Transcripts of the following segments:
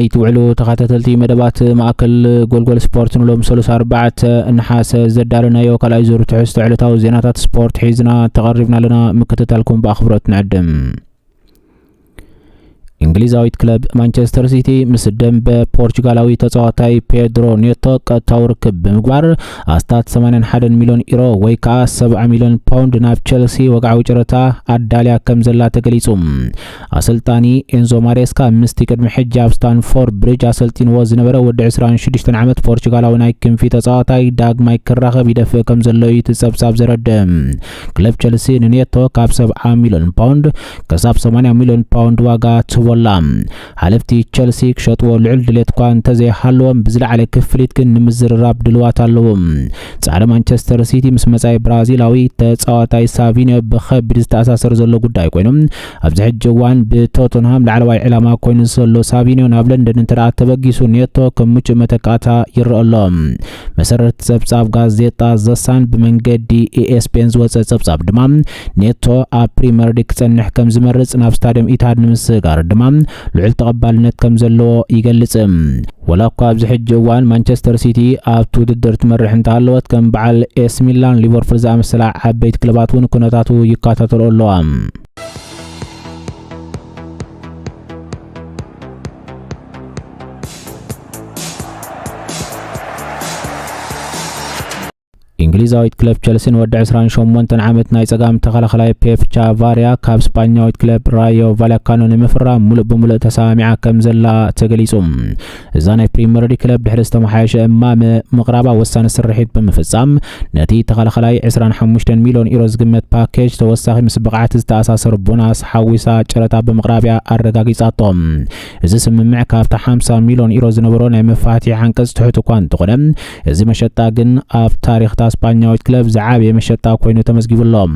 كميت وعلو تخاتلتي مدبات ماكل جول سبورت نلوم سلوس 4 نحاس زدارنا يو كلا يزور تحس علتاو زينات سبورت حيزنا تقربنا لنا مكتتالكم باخبرات نعدم انجليزاويت كلب مانشستر سيتي مسدم ببورتغالاوي تصاوتاي بيدرو نيتو قطاو ركب بمغبار استات 81 مليون يورو ወይ ከ 7 ሚሊዮን ፓውንድ ናብ ቸልሲ ወጋው ጨረታ አዳሊያ ከምዘላ ተገሊጹም አሰልጣኒ ኤንዞ ማሬስካ ምስቲ ቅድመ ሕጅ ኣብ ስታንፎርድ ብሪጅ አሰልጢን ወዝ ነበረ ወደ 26 ዓመት ፖርቱጋላዊ ናይ ክንፊ ተጻዋታይ ዳግማይ ክራኸብ ይደፍእ ከምዘለው ይትጸብጻብ ዘረደም ክለብ ቸልሲ ንኔቶ ካብ 70 ሚሊዮን ፓውንድ ከሳብ 80 ሚሊዮን ፓውንድ ዋጋ والله حلفتي تشيلسي كشطو لعل دليت كان تزي حلوم بزلعله كفليت كن مزرراب دلوات اللوم صار مانشستر سيتي مسمصاي برازيلاوي تصاوتاي سافينيو بخبر استاساسر زلو غداي كوينم ابز حجوان بتوتنهام لعلواي علامه كوين زلو سافينيو ናብ ለንደን እንተራተ በጊሱ ኔቶ ከሙጭ መተቃታ ይረአሎም መሰረት ጸብጻብ ጋዜጣ ዘሳን በመንገዲ ኤስፔንዝ ወጸብጻብ ድማም ኔቶ ፕሪሚየር ሊግ ጸንሕ ከም ዝመርጽ ናብ ስታዲየም ኢታድ ንምስጋር لعل تقبلنت كم زلو يقلصم ولا قاب زحج وان مانشستر سيتي اب توددر تمرح انتالوت كم بعل اس ميلان ليفربول زامسلا عبيت كلبات ون كنتاتو يكاتاتلولوام انجليزاويت كلب تشيلسي ود 28 عامت ناي صقام تخلخلاي بيب تشافاريا كاب اسبانياويت كلب رايو فاليكانو نمفرا ملء بملء تسامع كم زلا تغليصوم زاناي بريمير ليج كلب دحرسته محايشه امام مقربا وسان سرحيت بمفصام نتي تخلخلاي 25 مليون يورو زغمت باكيج توساخي مسبقعات استاساسر بوناس حويسا ጨረታ በመቅራቢያ አረጋግጫቶም እዚ ስምምዕ ካብታ 50 ሚሊዮን ዩሮ ዝነበሮ ናይ መፋትሒ አንቀጽ ትሕት እንኳን ተቆደም እዚ መሸጣ ግን ኣብ ታሪኽ اسبانياويت كلب زعاب يمشطا كوينو تمزغيبلهم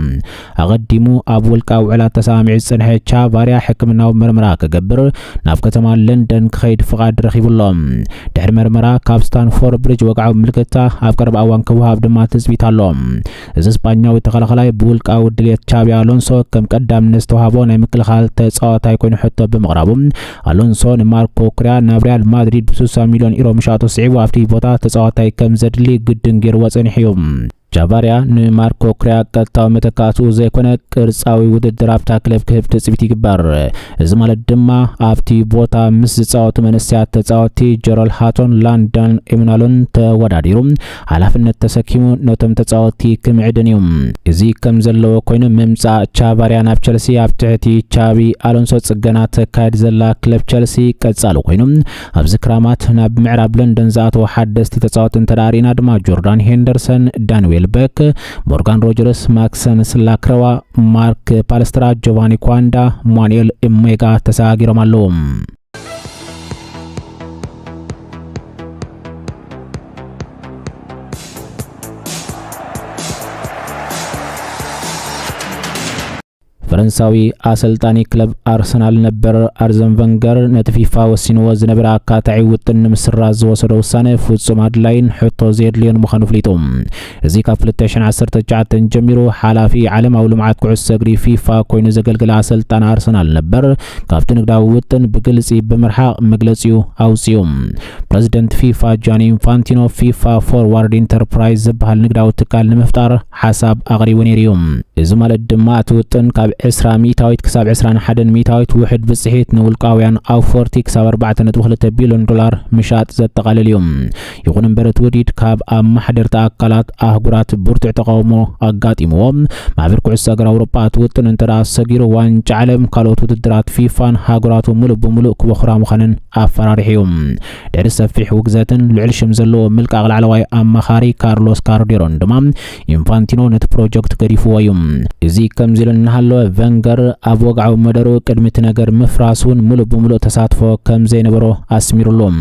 اقدمو اب ولقا وعلا تسامع صنح تشافاريا حكمناو مرمرا كغبر ناف كتما لندن كخيد فقاد رخيبلهم دحر مرمرا كاب ستانفورد بريج وقعو ملكتا اب قرب اوان كوهاب دما تثبيتالهم از اسبانياوي تخلخلاي بولقا ودليت تشابي الونسو كم قدام نستوهابو ناي مكلخال تصاوتاي كوينو حتى بمقرابم الونسو ماركو كريا نابريال مدريد ب3 مليون يورو مشاتو صعيبو افتي بوتا تصاوتاي كم زدلي قدن غير وصنحيوم جافاريا نماركو كريا قطاو متكاتو زيكونه قرصاوي وددر ابتا كلب كهب تصبيت يغبر ازمال دما ابتي بوتا مس تصاوت منسيات تصاوتي جرال هاتون لندن ايمنالون توداديروم حلافنت تسكيمو نوتم تصاوتي كمعدنيوم ازي كم زلو كوينو ممصا جافاريا ناب تشيلسي ابتحتي تشابي الونسو صغنا تكاد زلا كلب تشيلسي قصالو كوينو ابزكرامات ناب معراب لندن زاتو حدثتي تصاوتن تدارينا دما جوردان هندرسون دانويل بك مورغان روجرس ماكسن سلاكروا مارك بالسترا جوفاني كواندا مانويل اميغا تساغيرمالوم فرنساوي አሰልጣኒ ክለብ አርሰናል ነበር አርዘን ቨንገር ነጥፊፋ ወሲኖ ዝነበረ አካታዒ ውጥን ምስራዝ ወሰደው ውሳኔ ፍጹም አድላይን ሕቶ ዜድሊን ምኻኑ ፍሊጦም እዚ ካብ 2019 ጀሚሮ ሓላፊ ዓለማዊ ልምዓት ኩዕሶ እግሪ ፊፋ ኮይኑ ዘገልግል አሰልጣን አርሰናል ነበር ካብቲ ንግዳዊ ውጥን ብግልጽ ብምርሓቅ መግለጺኡ አውጽዮም ፕሬዝዳንት ፊፋ ጃኒ ኢንፋንቲኖ ፊፋ ፎርዋርድ ኢንተርፕራይዝ ዝበሃል ንግዳዊ ትካል ንምፍጣር ሓሳብ አቅሪቡ ነይሮም እዚ ማለት ድማ ውጥን ካብ 20 ሚታዊት كساب 21 ميتاويت وحد بصحيت نولقاويان او 40 كساب 4.2 بليون دولار مشات زتقال اليوم يكون برت وديد كاب محضر تاكلات اهغرات برتع تقاومو اغاطيموم معبر كعس اغر اوروبا توتن انترا سغير وانج عالم كالوت ودرات فيفان هاغراتو ملو بملو كبخرا مخنن افراريهم درس فيح وغزاتن لعلشم زلو ملك اغلعلواي امخاري كارلوس كارديرون دمام انفانتينو نت بروجكت كريفويم ازي كمزلن هالو فنجر وقعو مدرو قدمت ነገር مفراسون ሙሉ በሙሉ ተሳትፎ ከም ዘይነበሮ አስሚሩሎም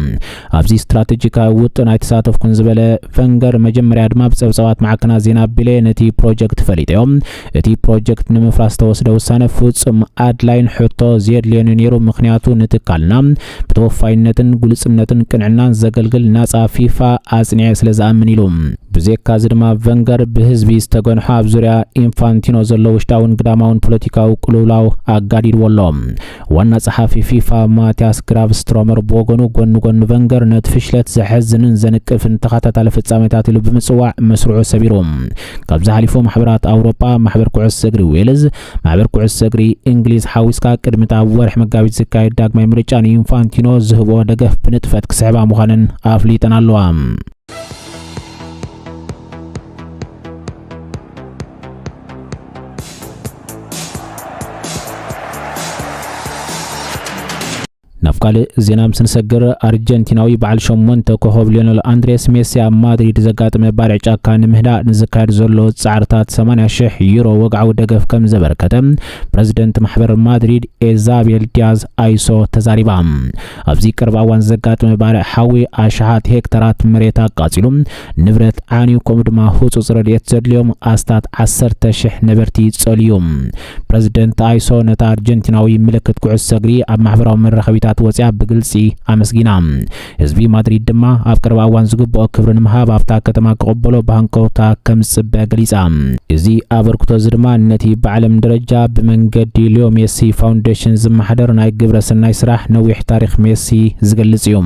አብዚ ስትራቴጂካ ውጥን አይተሳተፍኩን ዝበለ ፈንገር መጀመሪያ ድማ በጸብጻባት ማዕከና ዜና ቢሌ ነቲ ፕሮጀክት ፈሊጠዮም እቲ ፕሮጀክት ንምፍራስ ተወስደ ውሳኔ ፍጹም አድላይን ሕቶ ዜድሊን ነይሩ ምክንያቱ ንትካልና በተወፋይነትን ጉልጽነትን ቅንዕናን ዘገልግል ናጻ ፊፋ አጽኒዕ ስለዛምን ኢሎም ብዘይካ ዝድማ ቨንገር ብህዝቢ ዝተገንሑ ኣብ ዙርያ ኢንፋንቲኖ ዘሎ ውሽጣውን ግዳማውን ፖለቲካዊ ቅልውላው ኣጋዲድዎሎም። ዋና ጸሓፊ ፊፋ ማቲያስ ግራቭስትሮመር ብወገኑ ጎኑ ቨንገር ነቲ ፍሽለት ዘሕዝንን ዘንቅፍን ተኸታታሊ ፍጻሜታት ኢሉ ብምጽዋዕ መስርዑ ሰቢሩ። ካብዚ ሓሊፉ ማሕበራት ኣውሮጳ ማሕበር ኩዕሶ እግሪ ዌልዝ ማሕበር ኩዕሶ እግሪ እንግሊዝ ሓዊስካ ቅድሚት ኣብ ወርሒ መጋቢት ዝካየድ ዳግማይ ምርጫ ንኢንፋንቲኖ ዝህቦ ደገፍ ብንጥፈት ክስሕባ ምዃንን ኣፍሊጠን ኣለዋ። ናብ ካልእ ዜና ምስንሰግር ኣርጀንቲናዊ በዓል 8 ኮኸብ ሊዮነል ኣንድሬስ ሜሲ ኣብ ማድሪድ ዘጋጥመ ባርዕ ጫካ ንምህዳእ ንዝካየድ ዘሎ ጻዕርታት 80,000 ዩሮ ወግዓዊ ደገፍ ከም ዘበርከተ ፕረዚደንት ማሕበር ማድሪድ ኢዛቤል ዲያዝ ኣይሶ ተዛሪባ። ኣብዚ ቅርብ እዋን ዘጋጥመ ባርዕ ሓዊ ኣሽሓት ሄክተራት መሬት ኣቃጺሉ ንብረት ዓንዩ ከምኡ ድማ ህጹጽ ረድኤት ዘድልዮም ኣስታት 10,000 ነበርቲ ጸልዩ። ፕረዚደንት ኣይሶ ነታ ኣርጀንቲናዊ ምልክት ኩዕሶ እግሪ ኣብ ማሕበራዊ መራኸቢታት ወጽያ ብግልጺ ኣመስጊና። ህዝቢ ማድሪድ ድማ ኣብ ቅርብ እዋን ዝግብኦ ክብሪ ንምሃብ ኣብታ ከተማ ክቕበሎ ብሃንቀውታ ከም ዝጽበ ገሊጻ። እዚ ኣበርክቶ ድማ ነቲ ብዓለም ደረጃ ብመንገዲ ሊዮ ሜሲ ፋውንዴሽን ዝመሓደር ናይ ግብረ ሰናይ ስራሕ ነዊሕ ታሪኽ ሜሲ ዝገልጽ እዩ።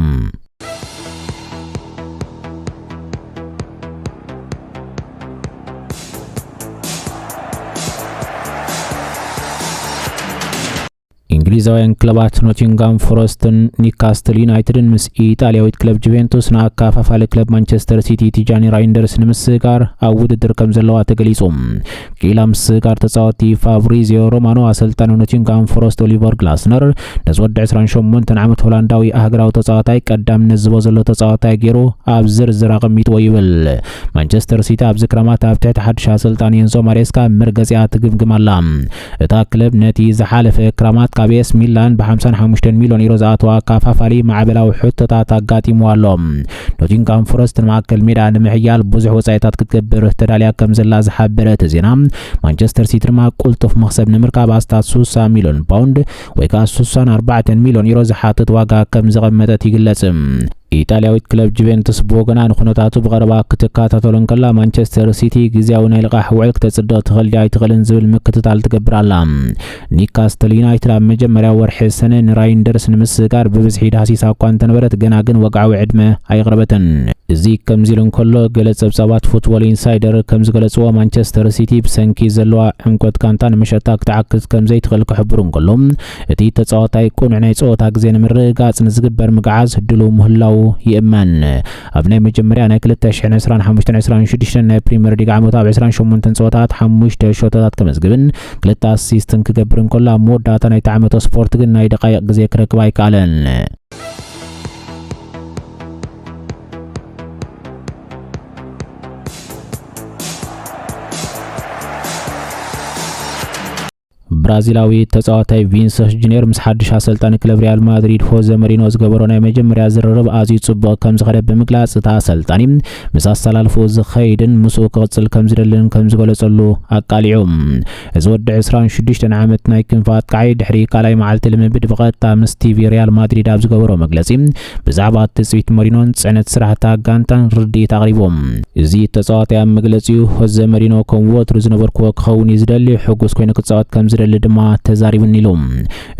እንግሊዛውያን ክለባት ኖቲንጋም ፎረስትን ኒውካስትል ዩናይትድን ምስ ኢጣልያዊት ክለብ ጁቬንቱስ ንኣካፋፋሊ ክለብ ማንቸስተር ሲቲ ቲጃኒ ራይንደርስ ንምስጋር ኣብ ውድድር ከም ዘለዋ ተገሊጹ። ኪላ ምስጋር ተጻዋቲ ፋብሪዚዮ ሮማኖ ኣሰልጣኒ ኖቲንጋም ፎረስት ኦሊቨር ግላስነር ነዚ ወዲ 28 ዓመት ሆላንዳዊ ኣህግራዊ ተጻዋታይ ቀዳምነት ዝቦ ዘሎ ተጻዋታይ ገይሩ ኣብ ዝርዝር ኣቐሚጥዎ ይብል። ማንቸስተር ሲቲ ኣብዚ ክረማት ኣብ ትሕቲ ሓድሽ ኣሰልጣኒ ኤንዞ ማሬስካ መርገጺኣ ትግምግም ኣላ። እታ ክለብ ነቲ ዝሓለፈ ክረማት ካብ ኤስ ሚላን ብ55 ሚልዮን ዩሮ ዝኣተዋ ካፋፋሊ ማዕበላዊ ሕቶታት ኣጋጢምዋሎም። ኖቲንጋም ፎረስት ንማእከል ሜዳ ንምሕያል ብዙሕ ወጻኢታት ክትገብር ተዳልያ ከም ዘላ ዝሓበረት ዜና ማንቸስተር ሲቲ ድማ ቁልጡፍ መክሰብ ንምርካብ ኣስታት 60 ሚልዮን ፓውንድ ወይ ከዓ 64 ሚልዮን ዩሮ ዝሓትት ዋጋ ከም ዘቐመጠት ይግለጽ። ኢጣልያዊት ክለብ ጁቬንቱስ ብወገና ንኹነታቱ ብቐረባ ክትከታተሎን ከላ ማንቸስተር ሲቲ ግዝያዊ ናይ ልቓሕ ውዕል ክትጽድቕ ትኽእል ኣይትኽእልን ዝብል ምክትታል ትገብር ኣላ። ኒውካስትል ዩናይትድ ኣብ መጀመርያ ወርሒ ሰነ ንራይንደርስ ንምስጋር ብብዝሒ ዳሲሳ እኳ እንተነበረት ገና ግን ወግዓዊ ዕድመ ኣይቕረበትን። እዚ ከምዚ ኢሉ እንከሎ ገለ ጸብጻባት ፉትቦል ኢንሳይደር ከም ዝገለጽዎ ማንቸስተር ሲቲ ብሰንኪ ዘለዋ ዕንቆት ጋንታ ንመሸጣ ክትዓክዝ ከም ዘይትኽእል ክሕብሩ እንከሎ እቲ ተጻዋታይ ቁኑዕ ናይ ጸወታ ግዜ ንምርጋጽ ንዝግበር ምግዓዝ ድሉው ምህላው ይእመን። ኣብ ናይ መጀመርያ ናይ 2025-26 ናይ ፕሪምየር ሊግ ዓመት ኣብ 28 ጸወታት 5 ሾቶታት ከመዝግብን 2 ኣሲስትን ክገብር እንከሎ ኣብ መወዳእታ ናይቲ ዓመት ስፖርት ግን ናይ ደቃይቕ ግዜ ክረክብ ኣይከኣለን። ብራዚላዊ ተጻዋታይ ቪንሰስ ጁኒየር ምስ ሓድሽ ኣሰልጣኒ ክለብ ሪያል ማድሪድ ሆዜ ሞሪኖ ዝገበሮ ናይ መጀመርያ ዝርርብ ኣዝዩ ጽቡቕ ከም ዝኸደ ብምግላጽ እታ ኣሰልጣኒ ምስ ኣሰላልፉ ዝኸይድን ምስኡ ክቕጽል ከም ዝደልን ከም ዝገለጸሉ ኣቃሊዑ። እዚ ወዲ 26 ዓመት ናይ ክንፊ ኣጥቃዒ ድሕሪ ካልኣይ መዓልቲ ልምምድ ብቐጥታ ምስ ቲቪ ሪያል ማድሪድ ኣብ ዝገበሮ መግለጺ ብዛዕባ ትጽቢት ሞሪኖን ጽዕነት ስራሕታ ጋንታን ርድኢት ኣቕሪቦም። እዚ ተጻዋታይ ኣብ መግለጺኡ ሆዜ ሞሪኖ ከም ወትሩ ዝነበርክዎ ክኸውን እዩ ዝደሊ ሕጉስ ኮይኑ ክጻወት ከም ዝደሊ ድማ ተዛሪብን ኢሎም።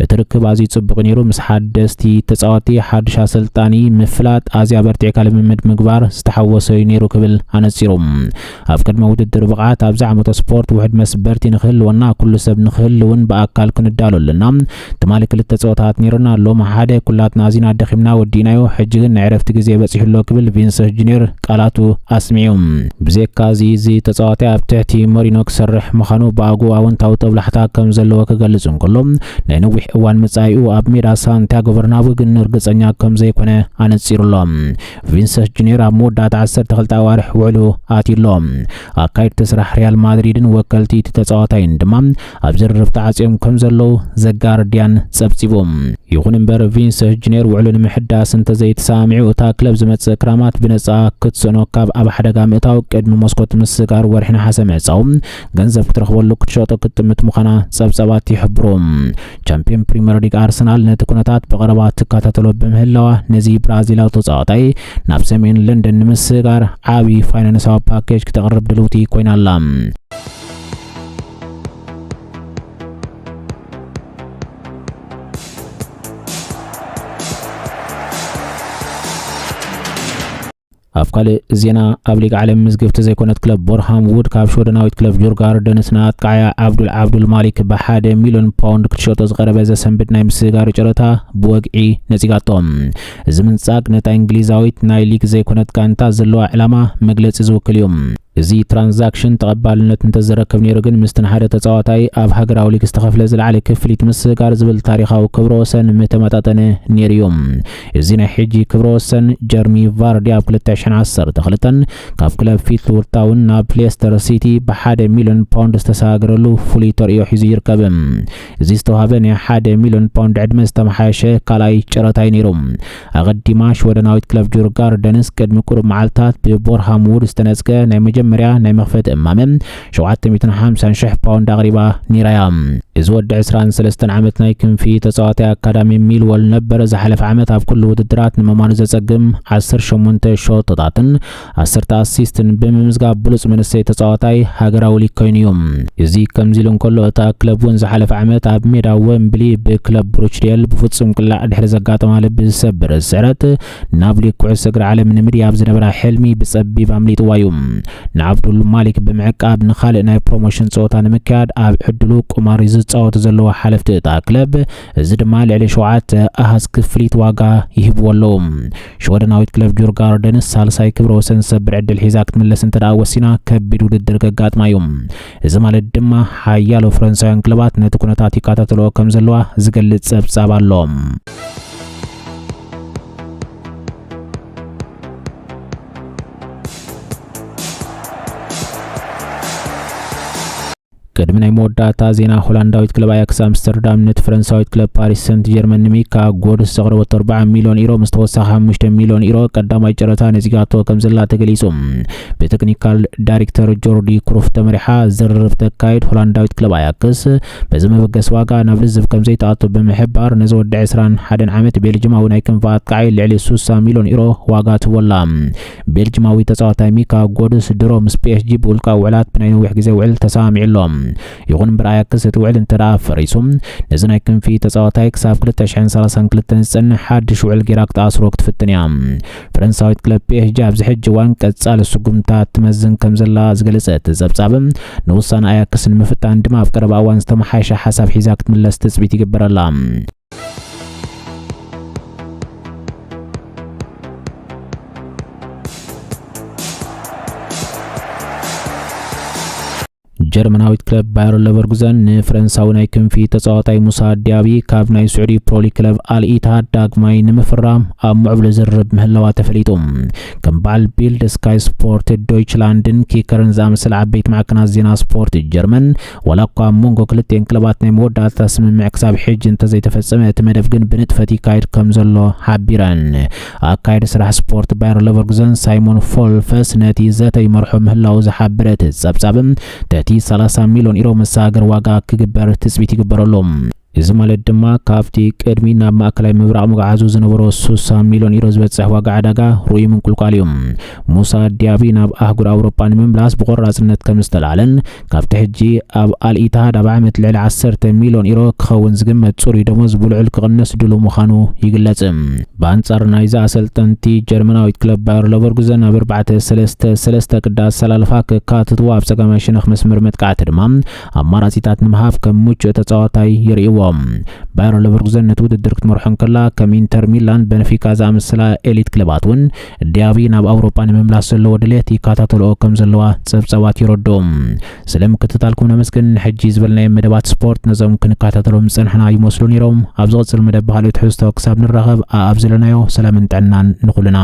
እቲ ርክብ ኣዝዩ ጽቡቕ ነይሩ። ምስ ሓደስቲ ተጻዋቲ ሓድሽ ኣሰልጣኒ ምፍላጥ ኣዝያ በርቲዕካ ልምምድ ምግባር ዝተሓወሰ ነይሩ ክብል ኣነጺሮም። ኣብ ቅድመ ውድድር ብቕዓት ኣብዚ ዓመት ስፖርት ውሕድ መስበርቲ ንኽህልወና ኩሉ ሰብ ንኽህልውን ብኣካል ክንዳሎ ኣለና። ትማሊ ክልተ ጸወታት ነይሩና ሎማ ሓደ ኩላትና ኣዝና ደኺምና ወዲናዮ ሕጂ ግን ናይ ዕረፍቲ ግዜ በፂሕሎ ክብል ቪንሰስ ጁኒየር ቃላቱ ኣስሚዑ። ብዘይካ እዚ ተጻዋታይ ኣብ ትሕቲ ሞሪኖ ክሰርሕ ምዃኑ ብኣጉ ኣወንታዊ ጦብላሕታ ከም ዘለዎ ክገልጽ እንከሎ ናይ ነዊሕ እዋን መጻኢኡ ኣብ ሜዳ ሳንቲያጎ በርናቡ ግን እርግጸኛ ከም ዘይኮነ ኣነጺሩሎም። ቪንሰስ ጁኒየር ኣብ መወዳእታ 12 ኣዋርሕ ውዕሉ ኣትዩሎም። ኣካይድቲ ስራሕ ሪያል ማድሪድን ወከልቲ እቲ ተጻዋታይን ድማ ኣብ ዝርርብ ተዓጽዮም ከም ዘለዉ ዘጋርዲያን ጸብጺቦም። ይኹን እምበር ቪንሰስ ጁኒየር ውዕሉ ንምሕዳስ እንተዘይተሰሚዑ እታ ክለብ ዝመጽእ ክራማት ብነጻ ክትሰኖ ካብ ኣብ ሓደጋ ምእታው ቅድሚ መስኮት ምስጋር ወርሒ ነሓሰ ምዕጻው ገንዘብ ክትረኽበሉ ክትሸጦ ክትጥምት ምዃና ጸብጺ ጸብጻባት ይሕብሮም ቻምፒየን ፕሪሚየር ሊግ አርሰናል ነቲ ኩነታት በቀረባ ተከታተሎ በምህላዋ ነዚ ብራዚላዊ ተጻዋታይ ናብ ሰሜን ለንደን ንምስጋር ዓቢ ፋይናንሳዊ ፓኬጅ ከተቀርብ ድልውቲ ኮይናላ አፍካለ ዜና አብሊግ ዓለም ምዝግብት ዘይኮነት ክለብ ቦርሃም ውድ ካብ ሾደናዊት ክለብ ጆርጋር ደንስናት ቃያ አብዱል ማሊክ በ1 ሚሊዮን ፓውንድ ክትሸጦ ዝቀረበ ዘሰንብድ ናይ ምስጋር ጨረታ ብወግዒ ነጺጋቶም እዚ ምንጻግ ነታ እንግሊዛዊት ናይ ሊግ ዘይኮነት ጋንታ ዘለዋ ዕላማ መግለጽ ዝውክል እዩ እዚ ትራንዛክሽን ተቀባልነት እንተዘረከብ ነይሩ ግን ምስተን ሓደ ተጻዋታይ ኣብ ሃገራዊ ሊግ ዝተኸፍለ ዝለዓለ ክፍሊት ምስጋር ዝብል ታሪኻዊ ክብረ ወሰን ምተመጣጠነ ነይሩ እዩ እዚ ናይ ሕጂ ክብረ ወሰን ጀርሚ ቫርዲ ኣብ 2012 ካብ ክለብ ፊትወርታውን ናብ ሌስተር ሲቲ በ1 ሚሊዮን ፓውንድ ዝተሰጋገረሉ ፍሉይ ተርእዮ ሒዙ ይርከብ እዚ ዝተዋሃበ ናይ 1 ሚሊዮን ፓውንድ ዕድመ ዝተመሓየሸ ካልኣይ ጨረታይ ነይሩ ኣቀዲማ ሾደናዊት ክለብ ጆርጋር ደንስ ቅድሚ ቁሩብ መዓልታት ብቦርሃም ውድ ዝተነጽገ ናይ መጀመርያ ናይ መኽፈት እማመም 750,000 ፓውንድ ኣቅሪባ ኒራያ እዚ ወዲ 23 ዓመት ናይ ክንፊ ተጻዋታይ አካዳሚ ሚልወል ነበር ዝሓለፈ ዓመት ኣብ ኩሉ ውድድራት ንመማኑ ዘጸግም 18 ሾቶታትን 10 አሲስትን ብምምዝጋብ ብሉጽ መንሰይ ተጻዋታይ ሃገራዊ ሊግ ኮይኑ እዩ እዚ ከምዚሉን ከሎ እታ ክለብ ውን ዝሓለፈ ዓመት ኣብ ሜዳ ወምብሊ ብክለብ ብሩችዴል ብፍጹም ቅላዕ ድሕሪ ዘጋጠማ ልቢ ዝሰብር ስዕረት ናብ ሊግ ኩዕሶ እግሪ ዓለም ንምድያብ ዝነበራ ሕልሚ ብጸቢብ ኣምሊጥዋ እዩ ንዓብዱል ማሊክ ብምዕቃብ ንኻልእ ናይ ፕሮሞሽን ጸወታ ንምክያድ ኣብ ዕድሉ ቁማር ዝጻወት ዘለዎ ሓለፍቲ እታ ክለብ እዚ ድማ ልዕሊ 7 ኣሃዝ ክፍሊት ዋጋ ይህብወሎ ሾደናዊት ክለብ ጆርጋር ደንስ ሳልሳይ ክብረ ወሰን ሰብር ዕድል ሒዛ ክትምለስ እንተዳ ወሲና ከቢድ ውድድር ከጋጥማ እዩ እዚ ማለት ድማ ሓያሎ ፍረንሳውያን ክለባት ነቲ ኩነታት ይከታተልዎ ከም ዘለዋ ዝገልጽ ጸብጻብ ኣሎ ቅድሚ ናይ መወዳእታ ዜና ሆላንዳዊት ክለብ አያክስ አምስተርዳም ነቲ ፈረንሳዊት ክለብ ፓሪስ ሰንት ጀርመን ሚካ ጎድስ ዘቕረበቶ 4 ሚሊዮን ዩሮ ምስተወሳኺ 5 ሚሊዮን ዩሮ ቀዳማይ ጨረታ ነዚጋቶ ከም ዘላ ተገሊጹ በቴክኒካል ዳይሬክተር ጆርዲ ክሩፍ ተመሪሓ ዝርርብ ተካይድ ሆላንዳዊት ክለብ አያክስ በዚ መበገስ ዋጋ ናብ ልዝብ ከም ዘይተኣቶ ብምሕባር ነዚ ወዲ 21 ዓመት ቤልጅማዊ ናይ ክንፋ አጥቃዒ ልዕሊ 60 ሚሊዮን ዩሮ ዋጋ ትወላ ቤልጅማዊ ተጻዋታይ ሚካ ጎድስ ድሮ ምስ ፒኤስጂ ብውልቃ ውዕላት ብናይ ነዊሕ ግዜ ውዕል ተሰማሚዕሎም ይኹን እምበር አያክስ እቲ ውዕል እንተዳ ፈሪሱም ነዚ ናይ ክንፊ ተጻዋታይ ክሳብ 2032 ዝጸንሕ ሓድሽ ውዕል ጌራ ክትኣስሮ ክትፍትን እያ ፈረንሳዊት ክለብ ፒኤስጂ ኣብዚ ሕጂ እዋን ቀጻሊ ስጉምታት ትመዝን ከም ዘላ ዝገለጸት ጸብጻብም ንውሳነ አያክስ ንምፍታን ድማ ኣብ ቀረባ እዋን ዝተመሓየሸ ሓሳብ ሒዛ ክትምለስ ትጽቢት ይግበረላ ጀርመናዊት ክለብ ባየር ሌቨርኩዘን ንፍረንሳዊ ናይ ክንፊ ተጻዋታይ ሙሳ ዲያቢ ካብ ናይ ስዑዲ ፕሮ ሊግ ክለብ አልኢታድ ዳግማይ ንምፍራም ኣብ ምዕብል ዝርብ ምህላዋ ተፈሊጡ ከም ባል ቢልድ ስካይ ስፖርት ዶይችላንድን ኪከርን ዝኣመሰለ ዓበይቲ ማዕከናት ዜና ስፖርት ጀርመን ወላ እኳ ሞንጎ ክልቲአን ክለባት ናይ መወዳእታ ስምምዕ ክሳብ ሕጂ እንተዘይተፈጸመ እቲ መደብ ግን ብንጥፈት ይካየድ ከም ዘሎ ሓቢረን ኣካይዲ ስራሕ ስፖርት ባየር ሌቨርኩዘን ሳይሞን ፎልፈስ ነቲ ዘተ ይመርሖ ምህላው ዝሓበረት ጸብጻብም ተቲ 30 ሚሊዮን ዩሮ መሳገር ዋጋ ክግበር ትጽቢት ይግበረሎም እዚ ማለት ድማ ካብቲ ቅድሚ ናብ ማእከላይ ምብራቕ መጓዓዙ ዝነበሮ 60 ሚሊዮን ዩሮ ዝበጽሕ ዋጋ ዕዳጋ ሩይ ምንቁልቋል እዩ ሙሳ ዲያቢ ናብ ኣህጉር ኣውሮፓ ንምምላስ ብቆራጽነት ከም ዝተላለን ካብቲ ሕጂ ኣብ አልኢታድ ኣብ ዓመት ልዕሊ 10 ሚሊዮን ዩሮ ክኸውን ዝግመት ጽሩይ ደሞዝ ብልዑል ክቕነስ ድሉ ምዃኑ ይግለጽ በአንጻር ናይዛ ኣሰልጠንቲ ጀርመናዊት ክለብ ባየር ሌቨርኩዘን ኣብ 4-3-3 ቅዳስ ሰላልፋ ከካትትዋ ኣብ ጸጋማይ ሽነኽ መስመር መጥቃዕቲ ድማ ኣማራጺታት ንምሃብ ከም ምቹእ ተጻዋታይ ይርእይዎ ባየር ሌቨርኩዘን ነቲ ውድድር ክትመርሖን ከላ ከም ኢንተር ሚላን በንፊካ ዝኣመሰላ ኤሊት ክለባት ዲያቢ ናብ ኣውሮፓ ንምምላስ ዘለዎ ድሌት ይከታተልዎ ከም ዘለዋ ጸብጻባት ይረድኦም ስለምክትታልኩም ነመስግን ሕጂ ዝበልናዮ መደባት ስፖርት ነዞም ክንከታተሎም ጽንሕና ይመስሉ ነይሮም ኣብ ዝቕጽል መደብ ባህሊ ትሕዝቶ ክሳብ ንራኸብ ኣብ ዘለናዮ ሰላምን ጥዕናን ንኹልና